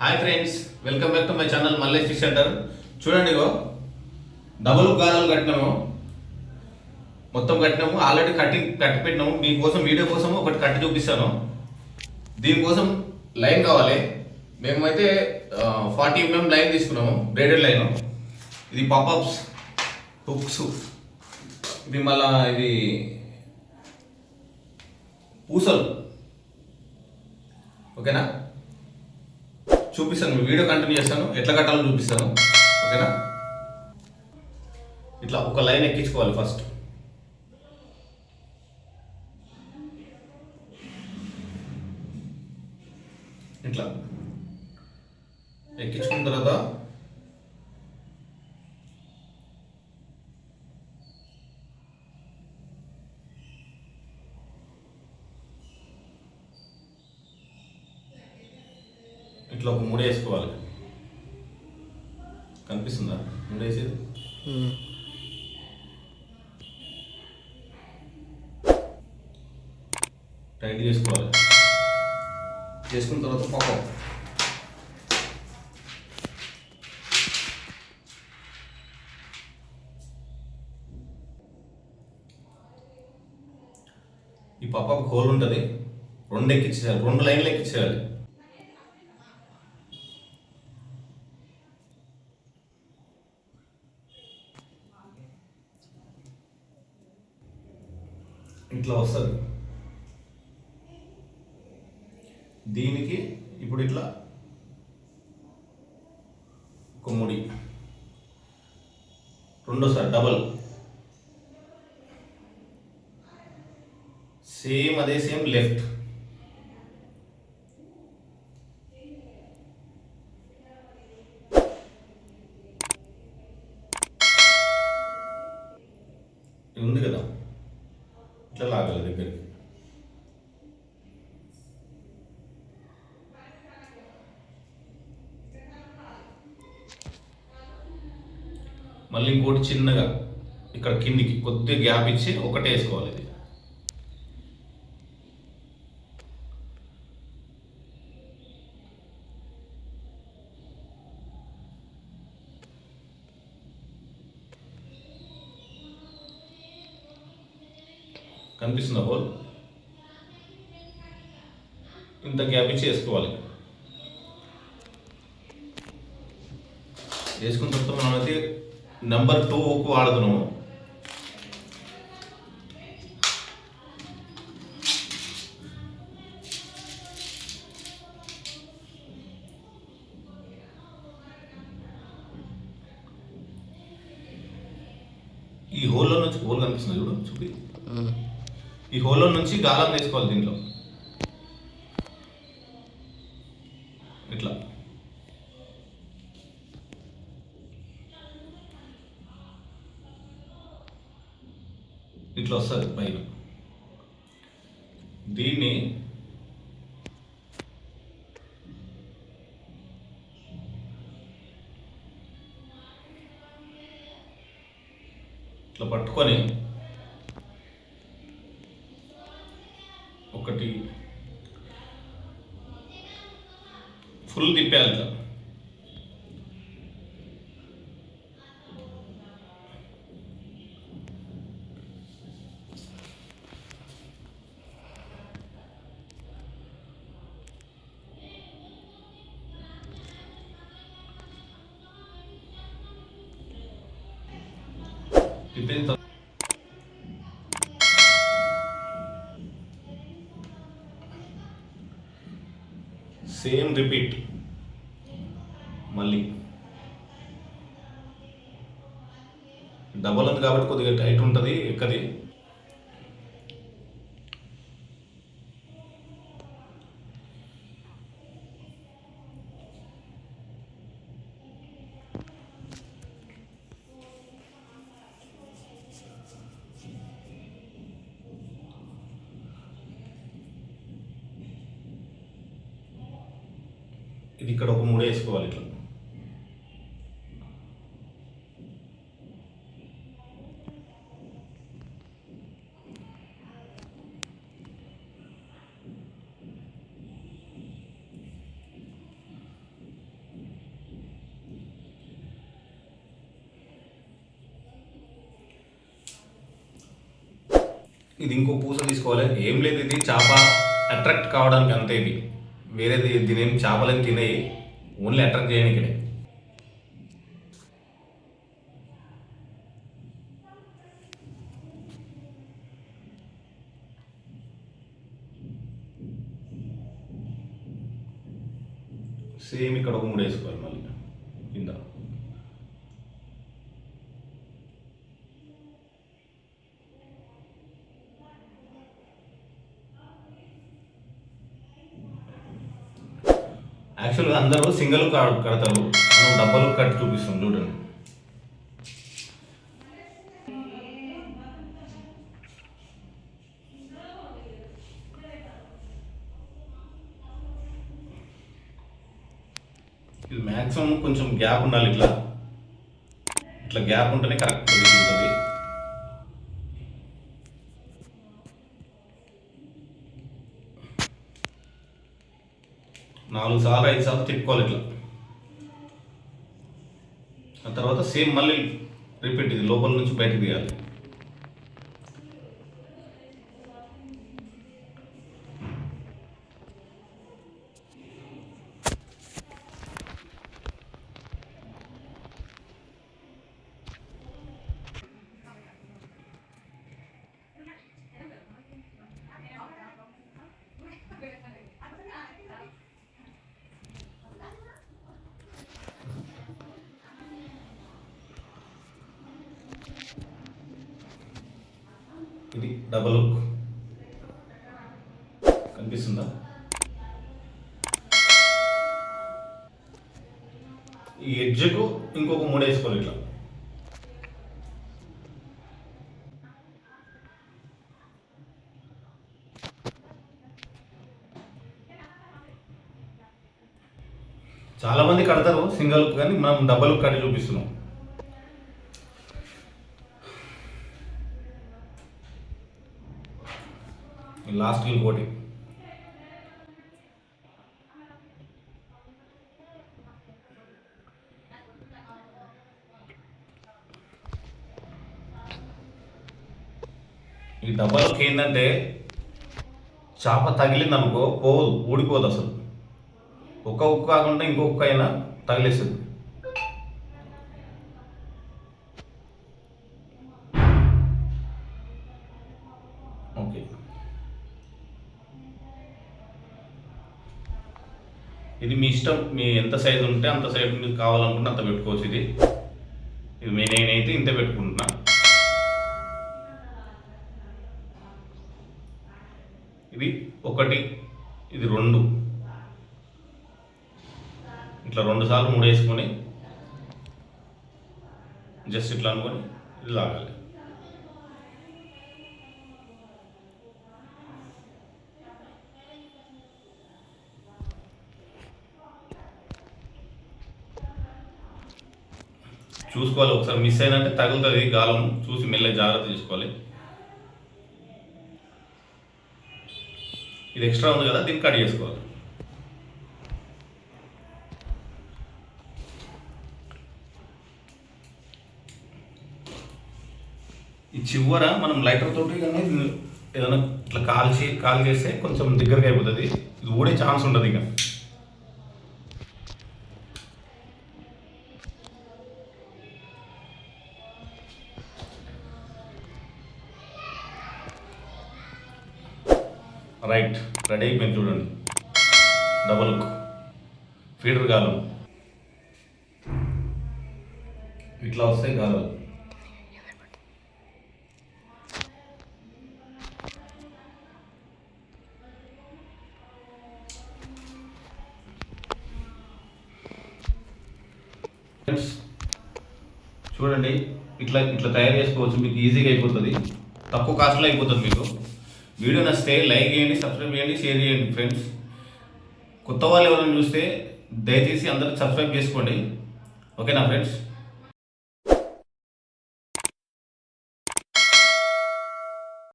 Hi friends, welcome back to my channel Mallesh fish centre. చూడండి, ఇగో double గాలాలు కట్టినాము, మొత్తం కట్టినాము. ఆల్రెడీ కట్టి పెట్టినాము. మీకోసం వీడియో కోసం ఒకటి కట్టి చూపిస్తాను. దీనికోసం లైన్ కావాలి. మేమైతే 40 mm లైన్ తీసుకున్నాము, బ్రేడెడ్ లైన్. ఇది పాపప్స్ హుక్స్, ఇది మళ్ళా ఇది పూసలు. ఓకేనా, చూపిస్తాను. వీడియో కంటిన్యూ చేస్తాను, ఎట్లా కట్టాలో చూపిస్తాను. ఓకేనా, ఇట్లా ఒక లైన్ ఎక్కించుకోవాలి ఫస్ట్. ఇట్లా ఎక్కించుకున్న తర్వాత ఇట్లా ఒక ముడి వేసుకోవాలి. కనిపిస్తుందా ముడి వేసేది? టైట్ చేసుకోవాలి. చేసుకున్న తర్వాత పాపం ఈ పాపకు హోల్ ఉంటుంది, రెండు ఎక్కించేయాలి, 2 లైన్లు ఎక్కించేయాలి. ఇట్లా వస్తుంది. దీనికి ఇప్పుడు ఇట్లా ఒక ముడి, రెండోసారి డబల్, సేమ్ అదే సేమ్ లెఫ్ట్. ఇది ఉంది కదా, ఇట్లా లాగాలి దగ్గరికి. మళ్ళీ ఇంకోటి చిన్నగా ఇక్కడ కిందికి కొద్దిగా గ్యాప్ ఇచ్చి ఒకటే వేసుకోవాలి. ఇది కనిపిస్తుందా హోల్? ఇంత గ్యాప్ ఇచ్చి వేసుకోవాలి. వేసుకున్న తర్వాత మనమైతే నెంబర్ 2కు వాడుతున్నాము. ఈ హోల్లో నుంచి హోల్ కనిపిస్తుంది చూడు, చూపి. ఈ హోల్లో నుంచి గాలం తీసుకోవాలి దీంట్లో. ఇట్లా ఇట్లా వస్తుంది పైన. దీన్ని ఇట్లా పట్టుకొని ఒకటి ఫుల్ తిప్పాలి. ఇట్లా తిప్పిన తర్వాత సేమ్ రిపీట్. మళ్ళీ డబల్ ఉంది కాబట్టి కొద్దిగా టైట్ ఉంటుంది, ఎక్కది. ఇది ఇక్కడ ఒక ముడి వేసుకోవాలి. ఇట్లా ఇది ఇంకో పూస తీసుకోవాలి. ఏం లేదు, ఇది చేప అట్రాక్ట్ కావడానికి అంతే. ఇది వేరేది దీనేం చేపలని తినేయి, ఓన్లీ అట్రాక్ట్ చేయడానికి. సేమ్ ఇక్కడ ఒక 3 వేసుకోవాలి మళ్ళీ కింద. యాక్చువల్గా అందరూ సింగిల్ కడతారు, మనం డబ్బలు కట్టి చూపిస్తాం చూడండి. ఇది మ్యాక్సిమం కొంచెం గ్యాప్ ఉండాలి, ఇట్లా ఇట్లా గ్యాప్ ఉంటేనే కరెక్ట్ ఉంటుంది. 4 సార్లు 5 సార్లు తిప్పుకోవాలి ఇట్లా. ఆ తర్వాత సేమ్ మళ్ళీ రిపీట్, ఇది లోపల నుంచి బయటకు తీయాలి. ఇది డబల్ హుక్ కనిపిస్తుందా? ఈ ఎడ్జ్కు ఇంకొక 3 వేసుకోవాలి ఇట్లా. చాలా మంది కడతారు సింగిల్ హుక్, కానీ మనం డబల్ హుక్ కట్టి చూపిస్తున్నాం. లాస్ట్ ఇంకోటి. ఈ డబ్బాలోకి ఏంటంటే చేప తగిలింది అనుకో పోదు, ఊడిపోదు అసలు. ఒక ఉక్కు కాకుండా ఇంకో ఉక్కు అయినా తగిలేస్తుంది. ఓకే, ఇది మీ ఇష్టం, మీ ఎంత సైజు ఉంటే అంత సైజు మీకు కావాలనుకుంటే అంత పెట్టుకోవచ్చు. ఇది నేనైతే ఇంత పెట్టుకుంటున్నా. ఇది 1, ఇది 2, ఇట్లా 2 సార్లు 3 వేసుకొని జస్ట్ ఇట్లా అనుకొని ఇది లాగాలి. చూసుకోవాలి, ఒకసారి మిస్ అయినంటే తగులుతుంది గాలం, చూసి మెల్లగా జాగ్రత్త తీసుకోవాలి. ఇది ఎక్స్ట్రా ఉంది కదా, దీన్ని కట్ చేసుకోవాలి. ఈ చివర మనం లైటర్ తోటి కానీ ఏదైనా ఇట్లా కాల్ చేస్తే కొంచెం దగ్గరగా అయిపోతుంది. ఇది ఊడే ఛాన్స్ ఉండదు ఇక. రైట్, రెడీ అయిపోయింది చూడండి. డబల్ హుక్ ఫీడర్ గాలం ఇట్లా వస్తాయి గాలాలు. చూడండి, ఇట్లా ఇట్లా తయారు చేసుకోవచ్చు, మీకు ఈజీగా అయిపోతుంది, తక్కువ కాస్ట్లో అయిపోతుంది. మీకు వీడియో నచ్చితే లైక్ చేయండి, సబ్స్క్రైబ్ చేయండి, షేర్ చేయండి ఫ్రెండ్స్. కొత్త వాళ్ళు ఎవరైనా చూస్తే దయచేసి అందరూ సబ్స్క్రైబ్ చేసుకోండి. ఓకేనా ఫ్రెండ్స్?